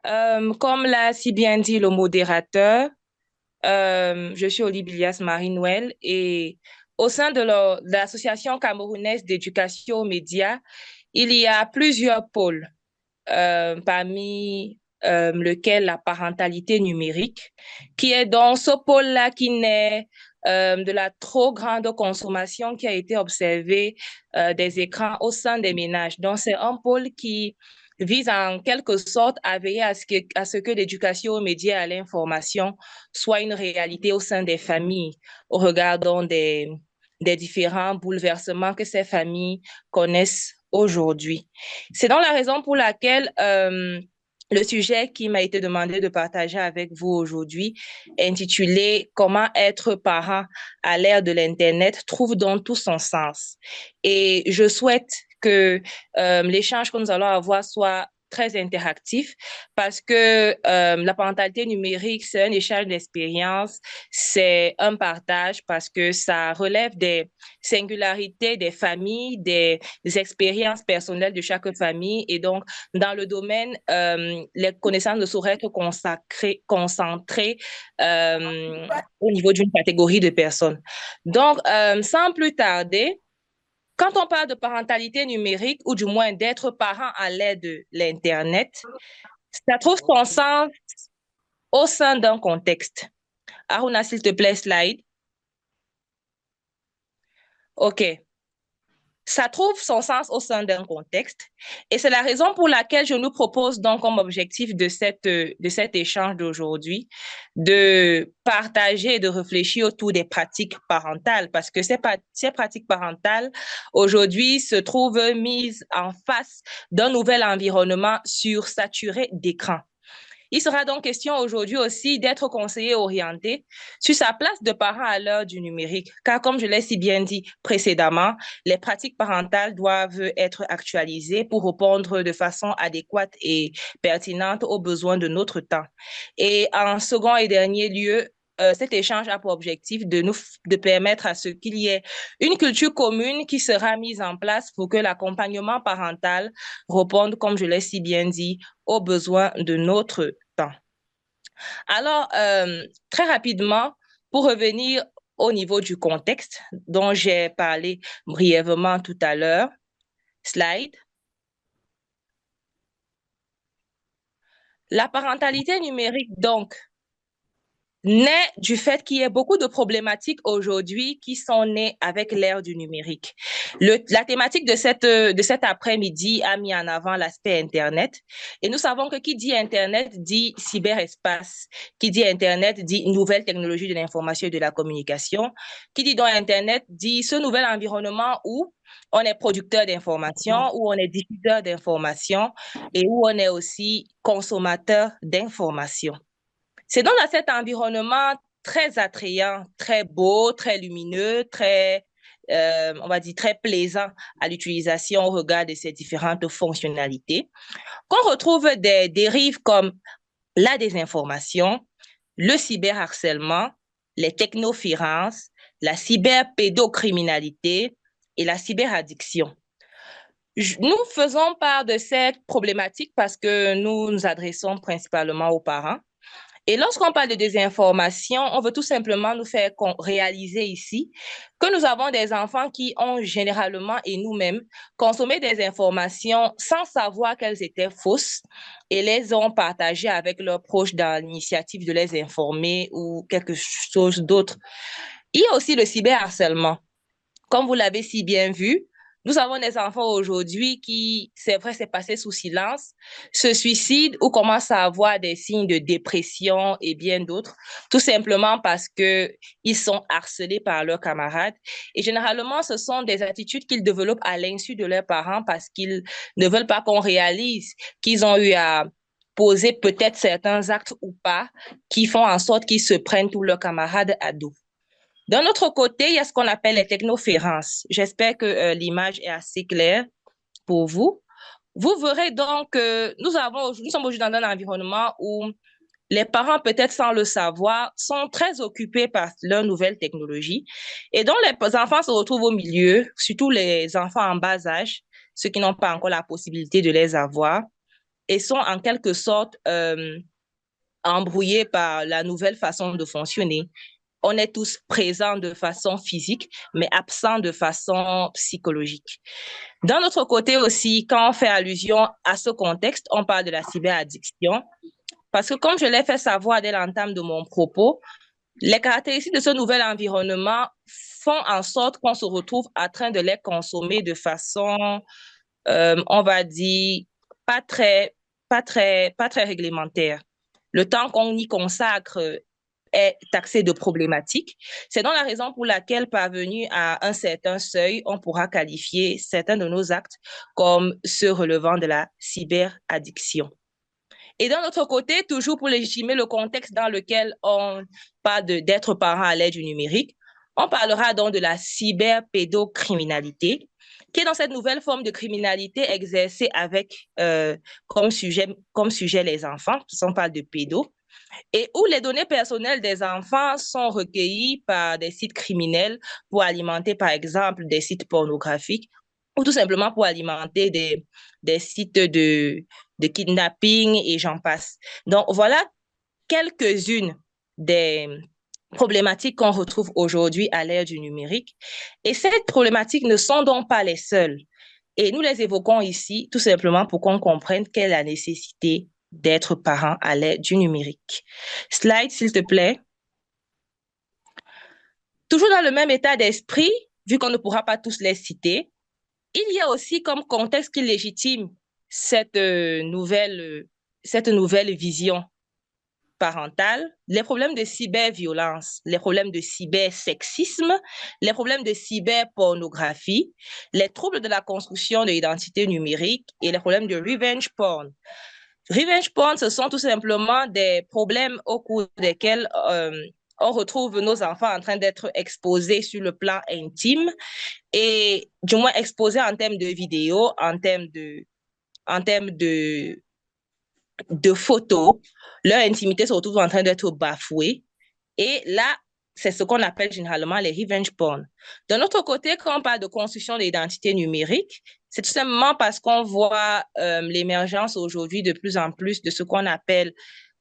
Comme l'a si bien dit le modérateur, je suis Olibilias Marie-Noël et au sein de de l'Association camerounaise d'éducation aux médias, il y a plusieurs pôles, parmi lequel la parentalité numérique, qui est dans ce pôle-là qui naît de la trop grande consommation qui a été observée des écrans au sein des ménages. Donc, c'est un pôle qui vise en quelque sorte à veiller à ce que l'éducation aux médias et à l'information soit une réalité au sein des familles, au regard donc des différents bouleversements que ces familles connaissent aujourd'hui. C'est donc la raison pour laquelle le sujet qui m'a été demandé de partager avec vous aujourd'hui, intitulé Comment être parent à l'ère de l'Internet, trouve donc tout son sens. Et je souhaite que l'échange que nous allons avoir soit très interactif parce que la parentalité numérique, c'est un échange d'expériences, c'est un partage parce que ça relève des singularités des familles, des expériences personnelles de chaque famille. Et donc, dans le domaine, les connaissances ne sauraient être concentrées au niveau d'une catégorie de personnes. Donc, sans plus tarder, quand on parle de parentalité numérique, ou du moins d'être parent à l'aide de l'Internet, ça trouve son sens au sein d'un contexte. Aruna, s'il te plaît, slide. OK. Ça trouve son sens au sein d'un contexte et c'est la raison pour laquelle je nous propose donc comme objectif de cet échange d'aujourd'hui de partager et de réfléchir autour des pratiques parentales parce que ces pratiques parentales aujourd'hui se trouvent mises en face d'un nouvel environnement sursaturé d'écrans. Il sera donc question aujourd'hui aussi d'être conseillé orienté sur sa place de parent à l'heure du numérique, car comme je l'ai si bien dit précédemment, les pratiques parentales doivent être actualisées pour répondre de façon adéquate et pertinente aux besoins de notre temps. Et en second et dernier lieu, cet échange a pour objectif de permettre à ce qu'il y ait une culture commune qui sera mise en place pour que l'accompagnement parental réponde, comme je l'ai si bien dit, aux besoins de notre temps. Alors, très rapidement, pour revenir au niveau du contexte dont j'ai parlé brièvement tout à l'heure, slide. La parentalité numérique, donc, naît du fait qu'il y a beaucoup de problématiques aujourd'hui qui sont nées avec l'ère du numérique. La thématique de cet après-midi a mis en avant l'aspect Internet. Et nous savons que qui dit Internet dit cyberespace. Qui dit Internet dit nouvelle technologie de l'information et de la communication. Qui dit donc Internet dit ce nouvel environnement où on est producteur d'informations, où on est diffuseur d'informations et où on est aussi consommateur d'informations. C'est donc dans cet environnement très attrayant, très beau, très lumineux, on va dire, très plaisant à l'utilisation au regard de ces différentes fonctionnalités, qu'on retrouve des dérives comme la désinformation, le cyberharcèlement, les technophirances, la cyberpédocriminalité et la cyberaddiction. Nous faisons part de cette problématique parce que nous nous adressons principalement aux parents. Et lorsqu'on parle de désinformation, on veut tout simplement nous faire réaliser ici que nous avons des enfants qui ont généralement et nous-mêmes consommé des informations sans savoir qu'elles étaient fausses et les ont partagées avec leurs proches dans l'initiative de les informer ou quelque chose d'autre. Il y a aussi le cyberharcèlement. Comme vous l'avez si bien vu, nous avons des enfants aujourd'hui qui, c'est vrai, c'est passé sous silence, se suicident ou commencent à avoir des signes de dépression et bien d'autres, tout simplement parce qu'ils sont harcelés par leurs camarades. Et généralement, ce sont des attitudes qu'ils développent à l'insu de leurs parents parce qu'ils ne veulent pas qu'on réalise qu'ils ont eu à poser peut-être certains actes ou pas qui font en sorte qu'ils se prennent tous leurs camarades à dos. D'un autre côté, il y a ce qu'on appelle les technoférences. J'espère que l'image est assez claire pour vous. Vous verrez donc que nous sommes aujourd'hui dans un environnement où les parents, peut-être sans le savoir, sont très occupés par leurs nouvelles technologies et donc les enfants se retrouvent au milieu, surtout les enfants en bas âge, ceux qui n'ont pas encore la possibilité de les avoir. et sont en quelque sorte embrouillés par la nouvelle façon de fonctionner. On est tous présents de façon physique, mais absents de façon psychologique. D'un autre côté aussi, quand on fait allusion à ce contexte, on parle de la cyberaddiction, parce que comme je l'ai fait savoir dès l'entame de mon propos, les caractéristiques de ce nouvel environnement font en sorte qu'on se retrouve en train de les consommer de façon, on va dire, pas très, pas très réglementaire. Le temps qu'on y consacre est taxé de problématiques. C'est donc la raison pour laquelle, parvenu à un certain seuil, on pourra qualifier certains de nos actes comme ceux relevant de la cyberaddiction. Et d'un autre côté, toujours pour légitimer le contexte dans lequel on parle d'être parent à l'aide du numérique, on parlera donc de la cyberpédocriminalité, qui est dans cette nouvelle forme de criminalité exercée avec comme sujet les enfants, on parle de pédo, et où les données personnelles des enfants sont recueillies par des sites criminels pour alimenter, par exemple, des sites pornographiques ou tout simplement pour alimenter des sites de kidnapping et j'en passe. Donc, voilà quelques-unes des problématiques qu'on retrouve aujourd'hui à l'ère du numérique. Et ces problématiques ne sont donc pas les seules. Et nous les évoquons ici tout simplement pour qu'on comprenne quelle est la nécessité d'être parent à l'ère du numérique. Slide, s'il te plaît. Toujours dans le même état d'esprit, vu qu'on ne pourra pas tous les citer, il y a aussi comme contexte qui légitime cette nouvelle vision parentale, les problèmes de cyberviolence, les problèmes de cybersexisme, les problèmes de cyberpornographie, les troubles de la construction de l'identité numérique et les problèmes de revenge porn. Revenge porn, ce sont tout simplement des problèmes au cours desquels on retrouve nos enfants en train d'être exposés sur le plan intime et du moins exposés en termes de vidéos, en termes de photos. Leur intimité se retrouve en train d'être bafouée. Et là, c'est ce qu'on appelle généralement les revenge porn. D'un autre côté, quand on parle de construction d'identité numérique, c'est tout simplement parce qu'on voit l'émergence aujourd'hui de plus en plus de ce qu'on appelle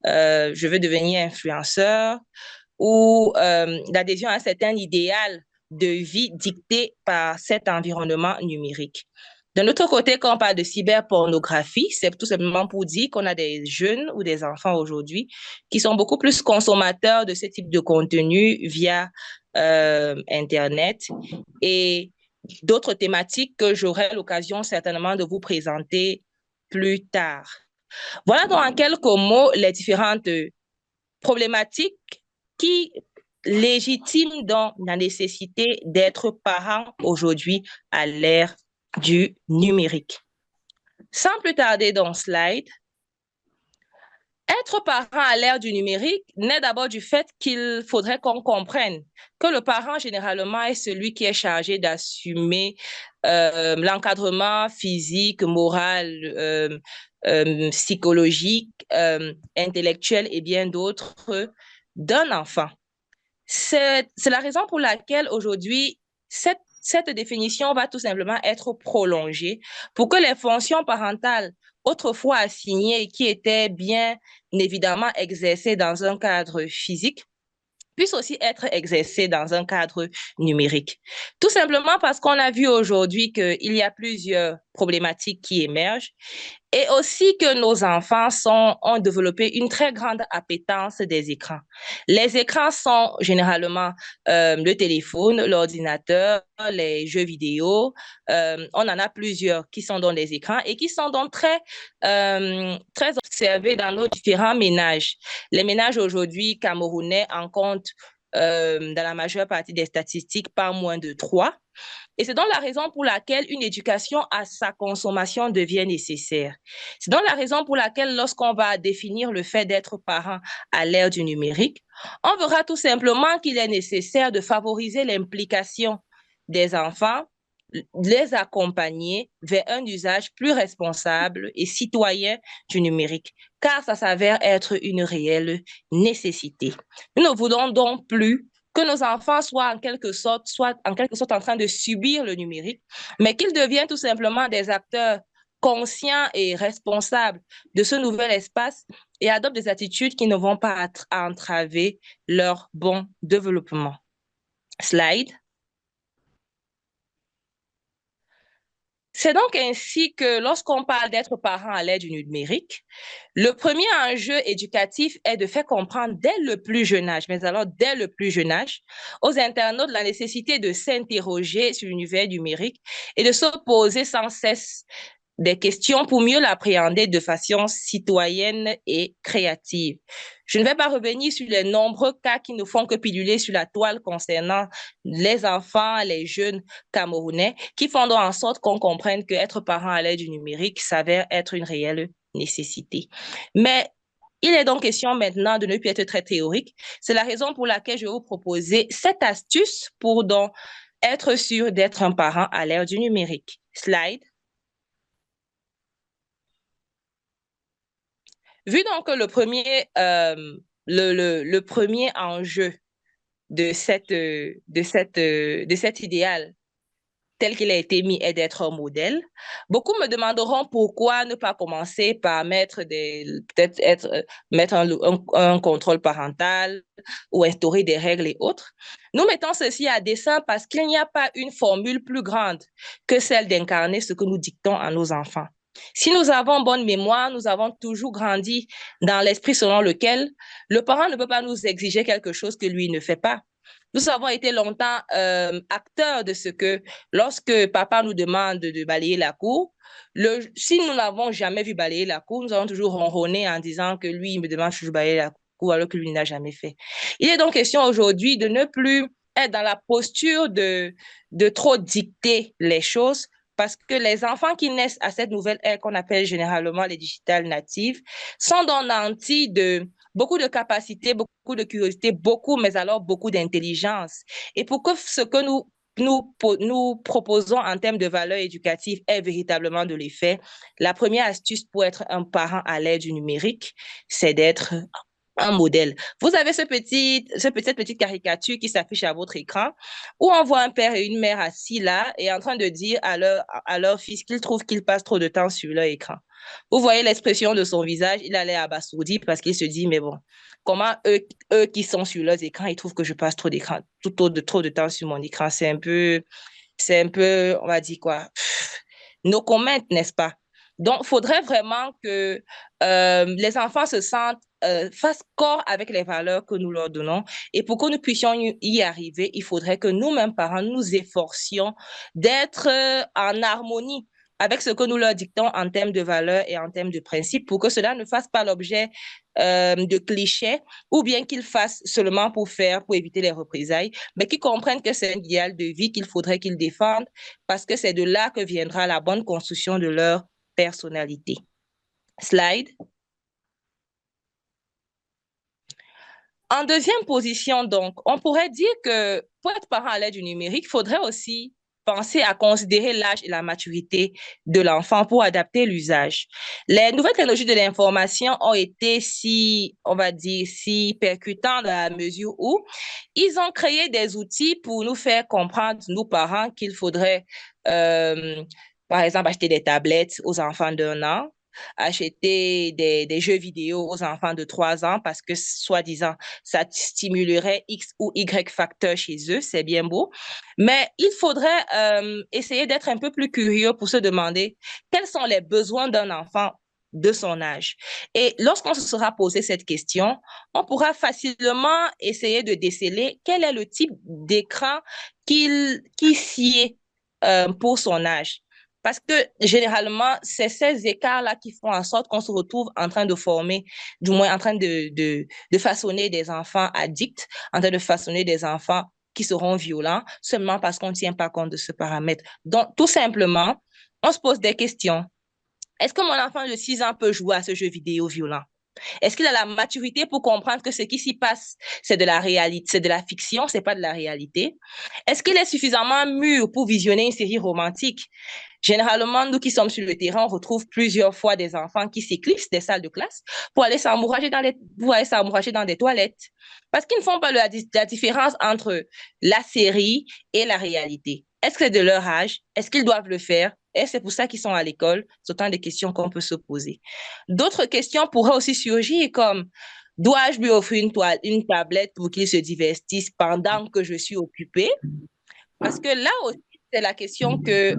je veux devenir influenceur ou l'adhésion à un certain idéal de vie dicté par cet environnement numérique. D'un autre côté, quand on parle de cyberpornographie, c'est tout simplement pour dire qu'on a des jeunes ou des enfants aujourd'hui qui sont beaucoup plus consommateurs de ce type de contenu via Internet et d'autres thématiques que j'aurai l'occasion certainement de vous présenter plus tard. Voilà donc en quelques mots les différentes problématiques qui légitiment donc la nécessité d'être parent aujourd'hui à l'ère du numérique. Sans plus tarder dans le slide, être parent à l'ère du numérique naît d'abord du fait qu'il faudrait qu'on comprenne que le parent, généralement, est celui qui est chargé d'assumer l'encadrement physique, moral, psychologique, intellectuel et bien d'autres d'un enfant. C'est la raison pour laquelle aujourd'hui, cette définition va tout simplement être prolongée pour que les fonctions parentales autrefois assignées et qui étaient bien évidemment exercées dans un cadre physique puissent aussi être exercées dans un cadre numérique. Tout simplement parce qu'on a vu aujourd'hui qu'il y a plusieurs problématiques qui émergent et aussi que nos enfants ont développé une très grande appétence des écrans. Les écrans sont généralement le téléphone, l'ordinateur, les jeux vidéo. On en a plusieurs qui sont dans les écrans et qui sont donc très observés dans nos différents ménages. Les ménages aujourd'hui camerounais en comptent dans la majeure partie des statistiques pas moins de 3. Et c'est donc la raison pour laquelle une éducation à sa consommation devient nécessaire. C'est donc la raison pour laquelle lorsqu'on va définir le fait d'être parent à l'ère du numérique, on verra tout simplement qu'il est nécessaire de favoriser l'implication des enfants, les accompagner vers un usage plus responsable et citoyen du numérique, car ça s'avère être une réelle nécessité. Nous ne voulons donc plus que nos enfants soient en quelque sorte en train de subir le numérique, mais qu'ils deviennent tout simplement des acteurs conscients et responsables de ce nouvel espace et adoptent des attitudes qui ne vont pas entraver leur bon développement. Slide. C'est donc ainsi que lorsqu'on parle d'être parent à l'ère du numérique, le premier enjeu éducatif est de faire comprendre dès le plus jeune âge, mais alors dès le plus jeune âge, aux internautes la nécessité de s'interroger sur l'univers numérique et de se poser sans cesse des questions pour mieux l'appréhender de façon citoyenne et créative. Je ne vais pas revenir sur les nombreux cas qui ne font que piluler sur la toile concernant les enfants, les jeunes Camerounais, qui font donc en sorte qu'on comprenne qu'être parent à l'aide du numérique s'avère être une réelle nécessité. Mais il est donc question maintenant de ne plus être très théorique. C'est la raison pour laquelle je vais vous proposer cette astuce pour donc être sûr d'être un parent à l'ère du numérique. Slide. Vu donc que le premier enjeu de cet idéal tel qu'il a été mis est d'être un modèle, beaucoup me demanderont pourquoi ne pas commencer par mettre un contrôle parental ou instaurer des règles et autres. Nous mettons ceci à dessein parce qu'il n'y a pas une formule plus grande que celle d'incarner ce que nous dictons à nos enfants. Si nous avons bonne mémoire, nous avons toujours grandi dans l'esprit selon lequel le parent ne peut pas nous exiger quelque chose que lui ne fait pas. Nous avons été longtemps acteurs de ce que lorsque papa nous demande de balayer la cour, si nous n'avons jamais vu balayer la cour, nous allons toujours ronronner en disant que lui, il me demande toujours de balayer la cour alors que lui n'a jamais fait. Il est donc question aujourd'hui de ne plus être dans la posture de trop dicter les choses, parce que les enfants qui naissent à cette nouvelle ère qu'on appelle généralement les digital natives sont donc nantis de beaucoup de capacités, beaucoup de curiosité, mais alors beaucoup d'intelligence. Et pour que ce que nous proposons en termes de valeurs éducatives ait véritablement de l'effet, la première astuce pour être un parent à l'ère du numérique, c'est d'être un modèle. Vous avez cette petite caricature qui s'affiche à votre écran où on voit un père et une mère assis là et en train de dire à leur fils qu'ils trouvent qu'ils passent trop de temps sur leur écran. Vous voyez l'expression de son visage, il a l'air abasourdi parce qu'il se dit, mais bon, comment eux qui sont sur leurs écrans, ils trouvent que je passe trop de temps sur mon écran. C'est un peu, on va dire quoi, nos comments, n'est-ce pas? Donc, il faudrait vraiment que les enfants se sentent, fassent corps avec les valeurs que nous leur donnons. Et pour que nous puissions y arriver, il faudrait que nous-mêmes, parents, nous efforcions d'être en harmonie avec ce que nous leur dictons en termes de valeurs et en termes de principes pour que cela ne fasse pas l'objet de clichés ou bien qu'ils fassent seulement pour éviter les représailles, mais qu'ils comprennent que c'est un idéal de vie qu'il faudrait qu'ils défendent parce que c'est de là que viendra la bonne construction de leur personnalité. Slide. En deuxième position, donc, on pourrait dire que pour être parent à l'aide du numérique, il faudrait aussi penser à considérer l'âge et la maturité de l'enfant pour adapter l'usage. Les nouvelles technologies de l'information ont été on va dire, si percutantes dans la mesure où ils ont créé des outils pour nous faire comprendre, nous parents, qu'il faudrait, par exemple, acheter des tablettes aux enfants d'1 an, acheter des jeux vidéo aux enfants de 3 ans parce que, soi-disant, ça stimulerait X ou Y facteur chez eux, c'est bien beau. Mais il faudrait essayer d'être un peu plus curieux pour se demander quels sont les besoins d'un enfant de son âge. Et lorsqu'on se sera posé cette question, on pourra facilement essayer de déceler quel est le type d'écran qui sied pour son âge. Parce que généralement, c'est ces écarts-là qui font en sorte qu'on se retrouve en train de former, du moins en train de façonner des enfants addicts, en train de façonner des enfants qui seront violents, seulement parce qu'on ne tient pas compte de ce paramètre. Donc, tout simplement, on se pose des questions. Est-ce que mon enfant de 6 ans peut jouer à ce jeu vidéo violent? Est-ce qu'il a la maturité pour comprendre que ce qui s'y passe, c'est de la réalité, c'est de la fiction, c'est pas de la réalité? Est-ce qu'il est suffisamment mûr pour visionner une série romantique? Généralement, nous qui sommes sur le terrain, on retrouve plusieurs fois des enfants qui s'éclipsent des salles de classe pour aller s'embourrager dans des toilettes. Parce qu'ils ne font pas la différence entre la série et la réalité. Est-ce que c'est de leur âge? Est-ce qu'ils doivent le faire? Et c'est pour ça qu'ils sont à l'école. C'est autant de questions qu'on peut se poser. D'autres questions pourraient aussi surgir comme, dois-je lui offrir une tablette pour qu'il se divertisse pendant que je suis occupée? Parce que là aussi, c'est la question que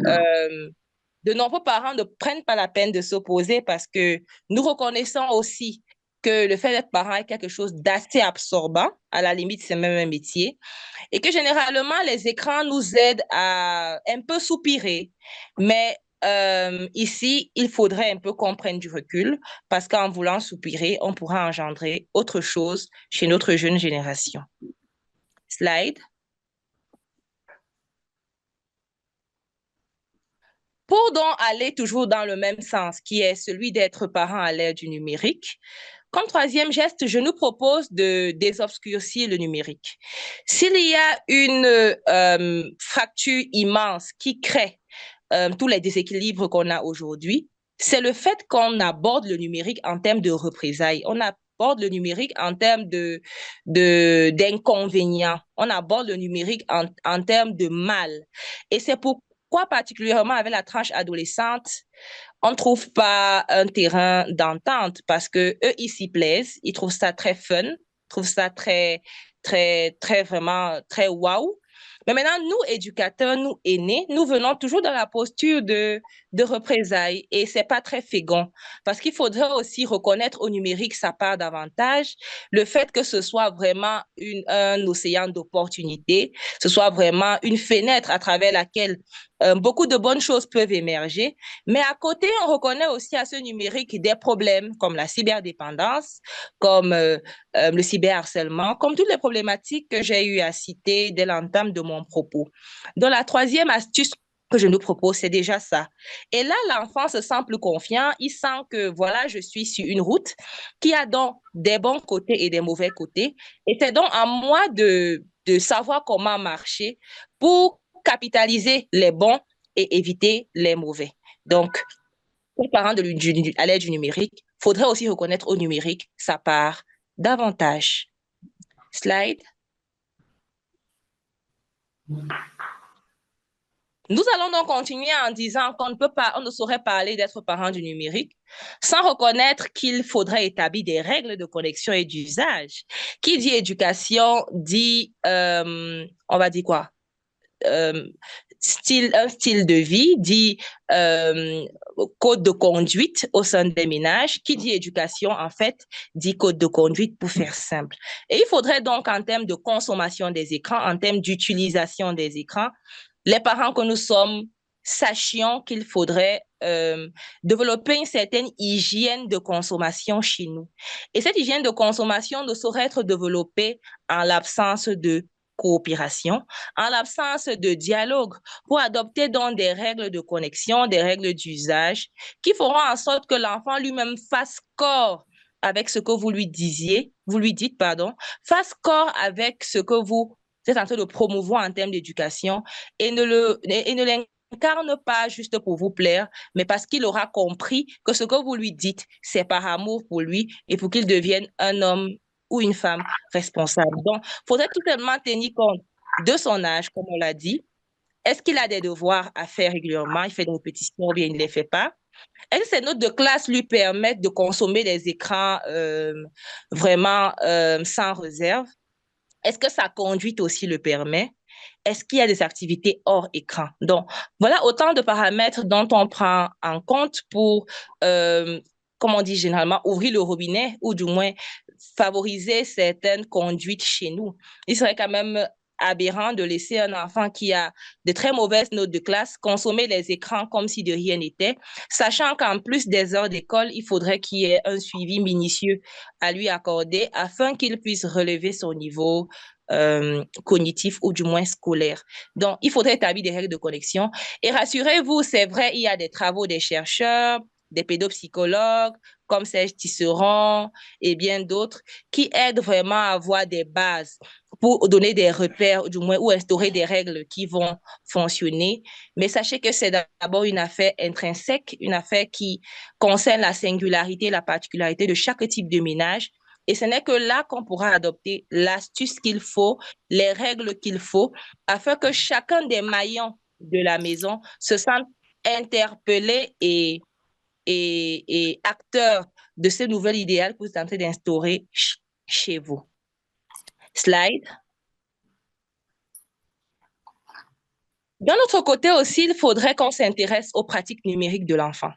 de nombreux parents ne prennent pas la peine de s'opposer parce que nous reconnaissons aussi que le fait d'être parent est quelque chose d'assez absorbant. À la limite, c'est même un métier. Et que généralement, les écrans nous aident à un peu soupirer. Mais ici, il faudrait un peu qu'on prenne du recul parce qu'en voulant soupirer, on pourra engendrer autre chose chez notre jeune génération. Slide. Pour donc aller toujours dans le même sens, qui est celui d'être parent à l'ère du numérique, comme troisième geste, je nous propose de désobscurcir le numérique. S'il y a une fracture immense qui crée tous les déséquilibres qu'on a aujourd'hui, c'est le fait qu'on aborde le numérique en termes de représailles. On aborde le numérique en termes d'inconvénients. On aborde le numérique en termes de mal. Et c'est pourquoi, particulièrement avec la tranche adolescente, on ne trouve pas un terrain d'entente parce que eux, ils s'y plaisent, ils trouvent ça très fun, ils trouvent ça très vraiment très waouh. Mais maintenant, nous, éducateurs, nous, aînés, nous venons toujours dans la posture de représailles et c'est pas très fécond parce qu'il faudrait aussi reconnaître au numérique sa part d'avantage, le fait que ce soit vraiment un océan d'opportunités, ce soit vraiment une fenêtre à travers laquelle beaucoup de bonnes choses peuvent émerger. Mais à côté, on reconnaît aussi à ce numérique des problèmes comme la cyberdépendance, comme le cyberharcèlement, comme toutes les problématiques que j'ai eu à citer dès l'entame de mon propos. Donc, la troisième astuce que je nous propose, c'est déjà ça. Et là, l'enfant se sent plus confiant, il sent que, voilà, je suis sur une route qui a donc des bons côtés et des mauvais côtés. Et c'est donc à moi de savoir comment marcher pour capitaliser les bons et éviter les mauvais. Donc, pour parents à l'aide du numérique, il faudrait aussi reconnaître au numérique sa part davantage. Slide. Nous allons donc continuer en disant qu'on ne peut pas, on ne saurait parler d'être parent du numérique sans reconnaître qu'il faudrait établir des règles de connexion et d'usage. Qui dit éducation dit, on va dire quoi? Un style de vie, dit code de conduite au sein des ménages. Qui dit éducation, en fait, dit code de conduite pour faire simple. Et il faudrait donc, en termes de consommation des écrans, en termes d'utilisation des écrans, les parents que nous sommes sachions qu'il faudrait développer une certaine hygiène de consommation chez nous. Et cette hygiène de consommation ne saurait être développée en l'absence de coopération, en l'absence de dialogue, pour adopter donc des règles de connexion, des règles d'usage qui feront en sorte que l'enfant lui-même fasse corps avec ce que vous lui disiez, vous lui dites, pardon, fasse corps avec ce que vous êtes en train de promouvoir en termes d'éducation et ne l'incarne pas juste pour vous plaire, mais parce qu'il aura compris que ce que vous lui dites, c'est par amour pour lui et pour qu'il devienne un homme ou une femme responsable. Donc, il faudrait tout simplement tenir compte de son âge, comme on l'a dit. Est-ce qu'il a des devoirs à faire régulièrement? Il fait des répétitions ou bien il ne les fait pas? Est-ce que ces notes de classe lui permettent de consommer des écrans vraiment sans réserve? Est-ce que sa conduite aussi le permet? Est-ce qu'il y a des activités hors écran? Donc, voilà autant de paramètres dont on prend en compte pour, comme on dit généralement, ouvrir le robinet ou du moins favoriser certaines conduites chez nous. Il serait quand même aberrant de laisser un enfant qui a de très mauvaises notes de classe consommer les écrans comme si de rien n'était, sachant qu'en plus des heures d'école, il faudrait qu'il y ait un suivi minutieux à lui accorder afin qu'il puisse relever son niveau cognitif ou du moins scolaire. Donc, il faudrait établir des règles de connexion. Et rassurez-vous, c'est vrai, il y a des travaux des chercheurs, des pédopsychologues, comme Serge Tisserand et bien d'autres, qui aident vraiment à avoir des bases pour donner des repères, du moins, ou instaurer des règles qui vont fonctionner. Mais sachez que c'est d'abord une affaire intrinsèque, une affaire qui concerne la singularité, la particularité de chaque type de ménage. Et ce n'est que là qu'on pourra adopter l'astuce qu'il faut, les règles qu'il faut, afin que chacun des maillons de la maison se sente interpellé et acteur de ce nouvel idéal que vous êtes en train d'instaurer chez vous. Slide. D'un autre côté aussi, il faudrait qu'on s'intéresse aux pratiques numériques de l'enfant.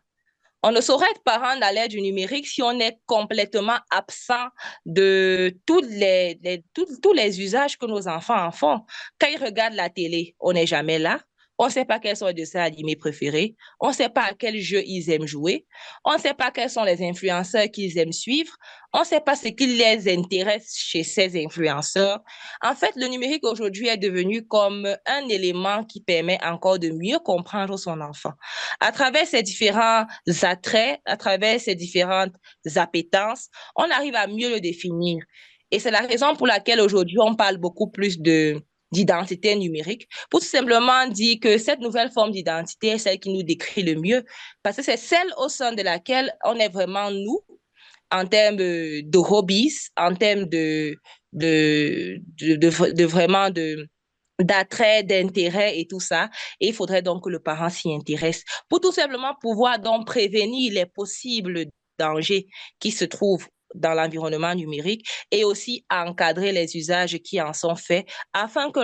On ne saurait être parent à l'ère du numérique si on est complètement absent de tous les usages que nos enfants en font. Quand ils regardent la télé, on n'est jamais là. On ne sait pas quels sont les dessins animés préférés. On ne sait pas à quel jeu ils aiment jouer. On ne sait pas quels sont les influenceurs qu'ils aiment suivre. On ne sait pas ce qui les intéresse chez ces influenceurs. En fait, le numérique aujourd'hui est devenu comme un élément qui permet encore de mieux comprendre son enfant. À travers ces différents attraits, à travers ces différentes appétences, on arrive à mieux le définir. Et c'est la raison pour laquelle aujourd'hui, on parle beaucoup plus d'identité numérique, pour tout simplement dire que cette nouvelle forme d'identité est celle qui nous décrit le mieux, parce que c'est celle au sein de laquelle on est vraiment nous, en termes de hobbies, en termes de vraiment d'attrait, d'intérêt et tout ça. Et il faudrait donc que le parent s'y intéresse pour tout simplement pouvoir donc prévenir les possibles dangers qui se trouvent dans l'environnement numérique et aussi encadrer les usages qui en sont faits afin que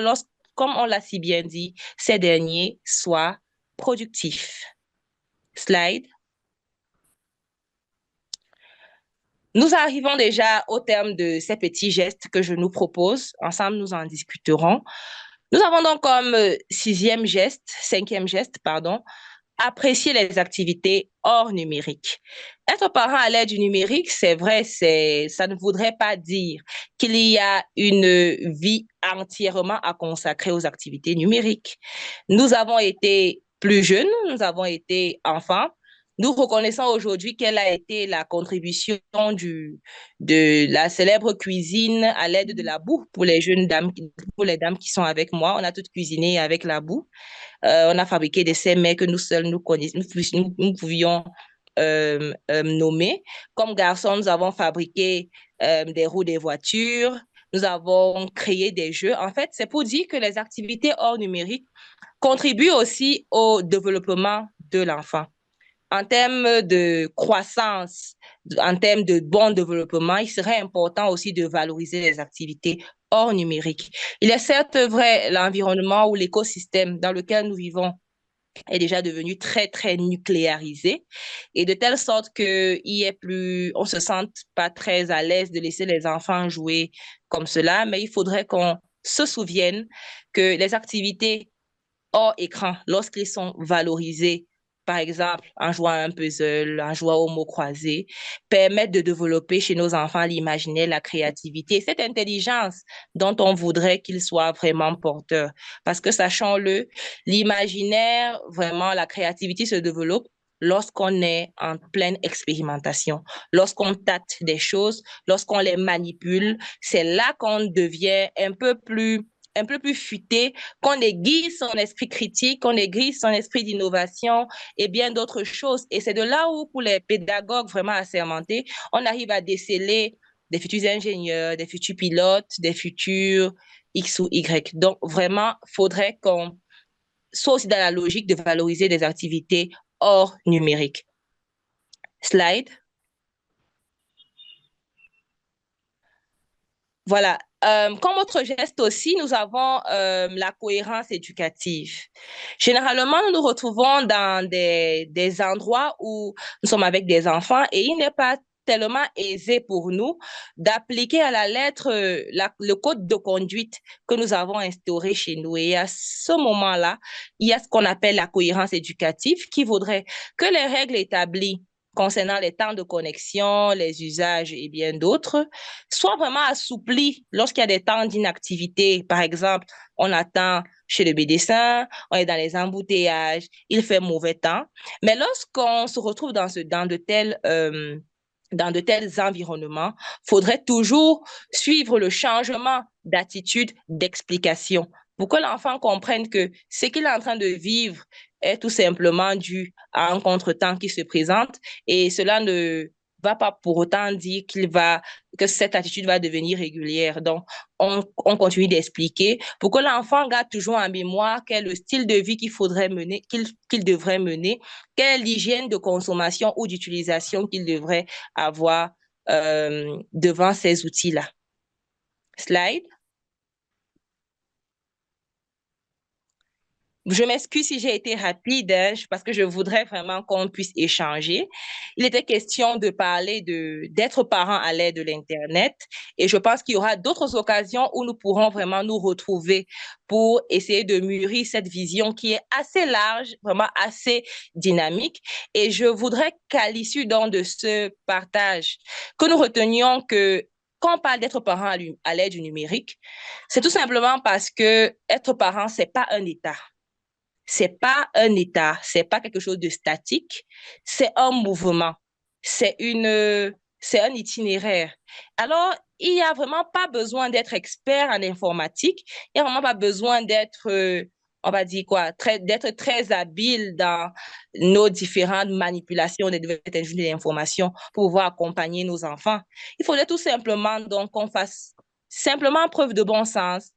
comme on l'a si bien dit, ces derniers soient productifs. Slide. Nous arrivons déjà au terme de ces petits gestes que je nous propose. Ensemble, nous en discuterons. Nous avons donc comme cinquième geste, pardon, apprécier les activités hors numérique. Être parent à l'aide du numérique, c'est vrai, ça ne voudrait pas dire qu'il y a une vie entièrement à consacrer aux activités numériques. Nous avons été plus jeunes, nous avons été enfants. Nous reconnaissons aujourd'hui quelle a été la contribution de la célèbre cuisine à l'aide de la boue pour les jeunes dames, pour les dames qui sont avec moi. On a toutes cuisiné avec la boue. On a fabriqué des mets que nous seuls nous connaissions, nous pouvions nommer. Comme garçons, nous avons fabriqué des roues des voitures. Nous avons créé des jeux. En fait, c'est pour dire que les activités hors numérique contribuent aussi au développement de l'enfant. En termes de croissance, en termes de bon développement, il serait important aussi de valoriser les activités hors numérique. Il est certes vrai, l'environnement ou l'écosystème dans lequel nous vivons est déjà devenu très, très nucléarisé et de telle sorte on se sente pas très à l'aise de laisser les enfants jouer comme cela, mais il faudrait qu'on se souvienne que les activités hors écran, lorsqu'ils sont valorisés, par exemple, en jouant à un puzzle, en jouant au mot croisé, permettent de développer chez nos enfants l'imaginaire, la créativité, cette intelligence dont on voudrait qu'ils soient vraiment porteurs. Parce que sachons-le, l'imaginaire, vraiment, la créativité se développe lorsqu'on est en pleine expérimentation, lorsqu'on tâte des choses, lorsqu'on les manipule, c'est là qu'on devient un peu plus futé, qu'on aiguise son esprit critique, qu'on aiguise son esprit d'innovation et bien d'autres choses. Et c'est de là où, pour les pédagogues vraiment assermentés, on arrive à déceler des futurs ingénieurs, des futurs pilotes, des futurs X ou Y. Donc, vraiment, il faudrait qu'on soit aussi dans la logique de valoriser des activités hors numérique. Slide. Voilà. Comme autre geste aussi, nous avons la cohérence éducative. Généralement, nous nous retrouvons dans des endroits où nous sommes avec des enfants et il n'est pas tellement aisé pour nous d'appliquer à la lettre le code de conduite que nous avons instauré chez nous. Et à ce moment-là, il y a ce qu'on appelle la cohérence éducative qui voudrait que les règles établies concernant les temps de connexion, les usages et bien d'autres, soient vraiment assouplis lorsqu'il y a des temps d'inactivité. Par exemple, on attend chez le médecin, on est dans les embouteillages, il fait mauvais temps. Mais lorsqu'on se retrouve dans de tels environnements, il faudrait toujours suivre le changement d'attitude, d'explication, pour que l'enfant comprenne que ce qu'il est en train de vivre est tout simplement dû à un contretemps qui se présente et cela va pas pour autant dire que cette attitude va devenir régulière. Donc, on continue d'expliquer pour que l'enfant garde toujours en mémoire quel est le style de vie qu'il faudrait mener, qu'il devrait mener, quelle est l'hygiène de consommation ou d'utilisation qu'il devrait avoir devant ces outils-là. Slide. Je m'excuse si j'ai été rapide, hein, parce que je voudrais vraiment qu'on puisse échanger. Il était question de parler d'être parent à l'aide de l'Internet et je pense qu'il y aura d'autres occasions où nous pourrons vraiment nous retrouver pour essayer de mûrir cette vision qui est assez large, vraiment assez dynamique. Et je voudrais qu'à l'issue donc de ce partage, que nous retenions que quand on parle d'être parent à l'aide du numérique, c'est tout simplement parce que être parent, c'est pas un état. C'est pas un état, c'est pas quelque chose de statique, c'est un mouvement, c'est un itinéraire. Alors, il n'y a vraiment pas besoin d'être expert en informatique, il n'y a vraiment pas besoin d'être, on va dire quoi, d'être très habile dans nos différentes manipulations des nouvelles technologies de l'information pour pouvoir accompagner nos enfants. Il faudrait tout simplement donc qu'on fasse simplement preuve de bon sens,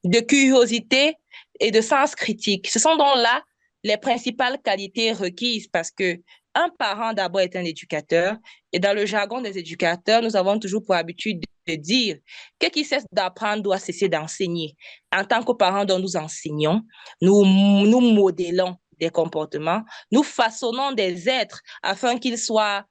de curiosité et de sens critique. Ce sont donc là les principales qualités requises parce que un parent d'abord est un éducateur et dans le jargon des éducateurs, nous avons toujours pour habitude de dire que qui cesse d'apprendre doit cesser d'enseigner. En tant que parents dont nous enseignons, nous modélons des comportements, nous façonnons des êtres afin qu'ils soient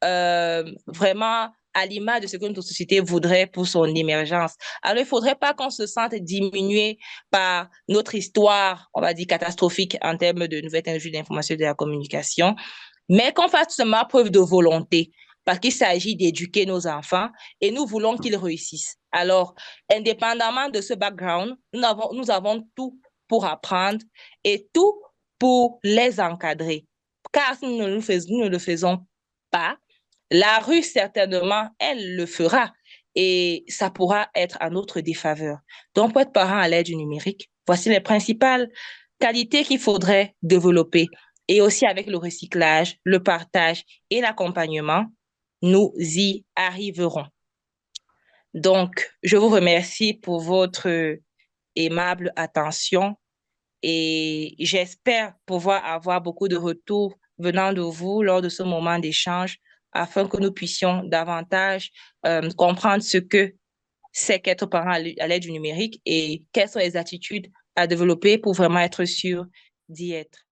vraiment à l'image de ce que notre société voudrait pour son émergence. Alors, il ne faudrait pas qu'on se sente diminué par notre histoire, on va dire, catastrophique en termes de nouvelles technologies de l'information et de la communication, mais qu'on fasse seulement preuve de volonté parce qu'il s'agit d'éduquer nos enfants et nous voulons qu'ils réussissent. Alors, indépendamment de ce background, nous avons tout pour apprendre et tout pour les encadrer. Car si nous ne le faisons pas, la rue, certainement, elle le fera et ça pourra être à notre défaveur. Donc, pour être parent à l'aide du numérique, voici les principales qualités qu'il faudrait développer. Et aussi avec le recyclage, le partage et l'accompagnement, nous y arriverons. Donc, je vous remercie pour votre aimable attention et j'espère pouvoir avoir beaucoup de retours venant de vous lors de ce moment d'échange afin que nous puissions davantage comprendre ce que c'est qu'être parent à l'aide du numérique et quelles sont les attitudes à développer pour vraiment être sûr d'y être.